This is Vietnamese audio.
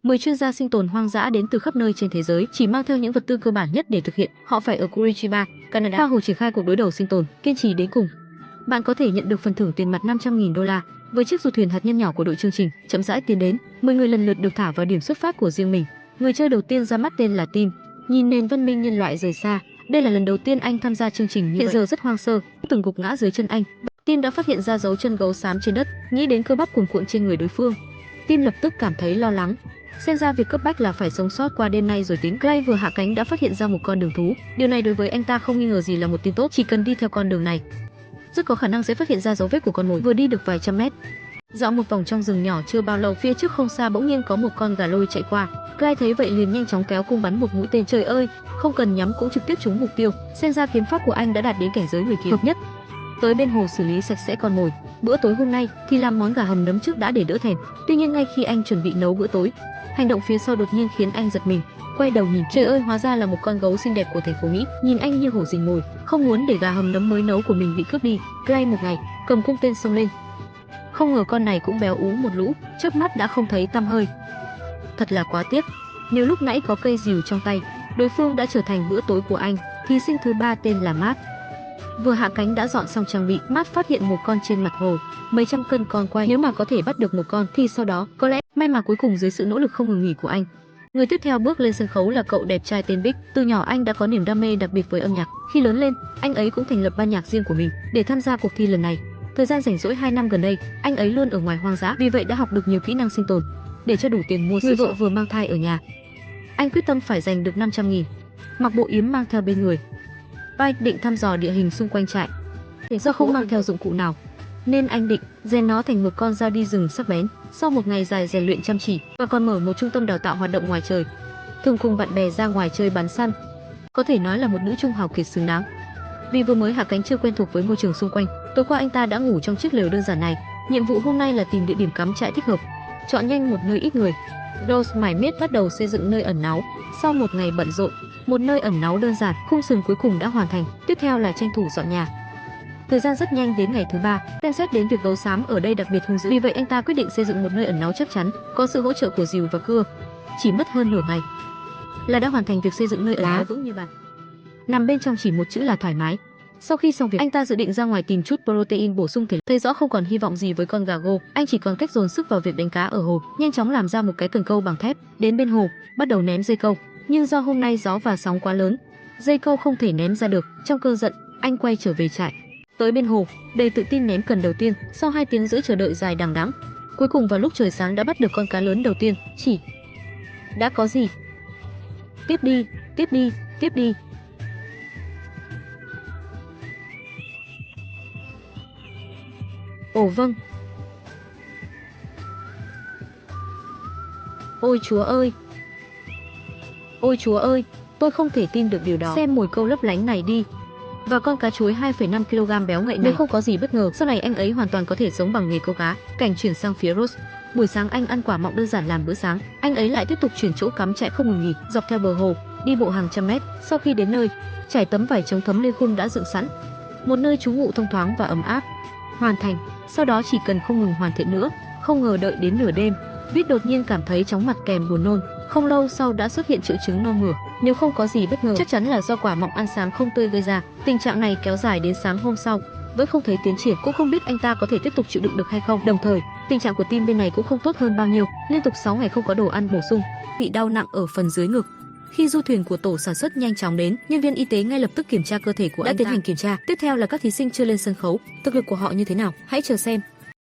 10 chuyên gia sinh tồn hoang dã đến từ khắp nơi trên thế giới, chỉ mang theo những vật tư cơ bản nhất để thực hiện. Họ phải ở Curitiba, Canada, tha hồ triển khai cuộc đối đầu sinh tồn, kiên trì đến cùng. Bạn có thể nhận được phần thưởng tiền mặt 500.000 đô la với chiếc du thuyền hạt nhân nhỏ của đội chương trình. Chậm rãi tiến đến, 10 người lần lượt được thả vào điểm xuất phát của riêng mình. Người chơi đầu tiên ra mắt tên là Tim. Nhìn nền văn minh nhân loại rời xa, đây là lần đầu tiên anh tham gia chương trình. Hiện giờ rất hoang sơ, từng gục ngã dưới chân anh. Tim đã phát hiện ra dấu chân gấu xám trên đất, nghĩ đến cơ bắp cuồn cuộn trên người đối phương. Tim lập tức cảm thấy lo lắng. Xem ra việc cấp bách là phải sống sót qua đêm nay rồi tính. Clay vừa hạ cánh đã phát hiện ra một con đường thú. Điều này đối với anh ta không nghi ngờ gì là một tin tốt. Chỉ cần đi theo con đường này, rất có khả năng sẽ phát hiện ra dấu vết của con mồi. Vừa đi được vài trăm mét, dạo một vòng trong rừng nhỏ chưa bao lâu, phía trước không xa bỗng nhiên có một con gà lôi chạy qua. Clay thấy vậy liền nhanh chóng kéo cung bắn một mũi tên. Trời ơi, không cần nhắm cũng trực tiếp trúng mục tiêu. Xem ra kiếm pháp của anh đã đạt đến cảnh giới người kiếm hợp nhất. Tới bên hồ xử lý sạch sẽ con mồi. Bữa tối hôm nay thì làm món gà hầm nấm trước đã để đỡ thèm. Tuy nhiên ngay khi anh chuẩn bị nấu bữa tối, hành động phía sau đột nhiên khiến anh giật mình. Quay đầu nhìn, trời ơi, hóa ra là một con gấu xinh đẹp của thành phố Mỹ. Nhìn anh như hổ rình mồi, không muốn để gà hầm nấm mới nấu của mình bị cướp đi. Clay một ngày cầm cung tên xông lên. Không ngờ con này cũng béo ú một lũ, chớp mắt đã không thấy tăm hơi. Thật là quá tiếc. Nếu lúc nãy có cây rìu trong tay, đối phương đã trở thành bữa tối của anh. Thí sinh thứ 3 tên là Matt. Vừa hạ cánh đã dọn xong trang bị, Matt phát hiện một con trên mặt hồ, mấy trăm cân con quay. Nếu mà có thể bắt được một con thì sau đó có lẽ may mà cuối cùng dưới sự nỗ lực không ngừng nghỉ của anh. Người tiếp theo bước lên sân khấu là cậu đẹp trai tên Big. Từ nhỏ anh đã có niềm đam mê đặc biệt với âm nhạc. Khi lớn lên, anh ấy cũng thành lập ban nhạc riêng của mình để tham gia cuộc thi lần này. Thời gian rảnh rỗi 2 năm gần đây, anh ấy luôn ở ngoài hoang dã, vì vậy đã học được nhiều kỹ năng sinh tồn. Để cho đủ tiền mua người vợ vừa mang thai ở nhà, anh quyết tâm phải giành được 500.000. Mặc bộ yếm mang theo bên người, Bike định thăm dò địa hình xung quanh trại. Do không mang theo dụng cụ nào, nên anh định rèn nó thành một con dao đi rừng sắc bén. Sau một ngày dài rèn luyện chăm chỉ, và còn mở một trung tâm đào tạo hoạt động ngoài trời, thường cùng bạn bè ra ngoài chơi bắn săn. Có thể nói là một nữ trung hào kiệt xứng đáng. Vì vừa mới hạ cánh chưa quen thuộc với môi trường xung quanh, tối qua anh ta đã ngủ trong chiếc lều đơn giản này. Nhiệm vụ hôm nay là tìm địa điểm cắm trại thích hợp, chọn nhanh một nơi ít người. Rose mải miết bắt đầu xây dựng nơi ẩn náu. Sau một ngày bận rộn, một nơi ẩn náu đơn giản, khung sườn cuối cùng đã hoàn thành. Tiếp theo là tranh thủ dọn nhà. Thời gian rất nhanh đến ngày thứ 3, xem xét đến việc gấu xám ở đây đặc biệt hung dữ, vì vậy anh ta quyết định xây dựng một nơi ẩn náu chắc chắn, có sự hỗ trợ của rìu và cưa. Chỉ mất hơn nửa ngày là đã hoàn thành việc xây dựng nơi ẩn náu vững như bàn. Nằm bên trong chỉ một chữ là thoải mái. Sau khi xong việc, anh ta dự định ra ngoài tìm chút protein bổ sung thể. Thấy rõ không còn hy vọng gì với con gà gô, anh chỉ còn cách dồn sức vào việc đánh cá ở hồ. Nhanh chóng làm ra một cái cần câu bằng thép, đến bên hồ bắt đầu ném dây câu. Nhưng do hôm nay gió và sóng quá lớn, dây câu không thể ném ra được. Trong cơn giận, anh quay trở về trại. Tới bên hồ, đầy tự tin ném cần đầu tiên. Sau 2 tiếng rưỡi chờ đợi dài đằng đẵng, cuối cùng vào lúc trời sáng đã bắt được con cá lớn đầu tiên. Chỉ đã có gì? Tiếp đi, tiếp đi, tiếp đi. Ồ vâng. Ôi chúa ơi. Ôi chúa ơi, tôi không thể tin được điều đó. Xem mồi câu lấp lánh này đi. Và con cá chuối 2,5 kg béo ngậy này. Nếu không có gì bất ngờ, sau này anh ấy hoàn toàn có thể sống bằng nghề câu cá. Cảnh chuyển sang phía Rose. Buổi sáng anh ăn quả mọng đơn giản làm bữa sáng. Anh ấy lại tiếp tục chuyển chỗ cắm trại không ngừng nghỉ, dọc theo bờ hồ, đi bộ hàng trăm mét. Sau khi đến nơi, trải tấm vải chống thấm lên khung đã dựng sẵn. Một nơi trú ngụ thông thoáng và ấm áp. Hoàn thành, sau đó chỉ cần không ngừng hoàn thiện nữa. Không ngờ đợi đến nửa đêm, Vít đột nhiên cảm thấy chóng mặt kèm buồn nôn. Không lâu sau đã xuất hiện triệu chứng nôn mửa. Nếu không có gì bất ngờ, chắc chắn là do quả mọng ăn sáng không tươi gây ra. Tình trạng này kéo dài đến sáng hôm sau, vẫn không thấy tiến triển. Cũng không biết anh ta có thể tiếp tục chịu đựng được hay không. Đồng thời, tình trạng của Tim bên này cũng không tốt hơn bao nhiêu. Liên tục 6 ngày không có đồ ăn bổ sung, bị đau nặng ở phần dưới ngực. Khi du thuyền của tổ sản xuất nhanh chóng đến, nhân viên y tế ngay lập tức kiểm tra cơ thể của anh ta. Đã tiến hành kiểm tra. Tiếp theo là các thí sinh chưa lên sân khấu. Thực lực của họ như thế nào? Hãy chờ xem.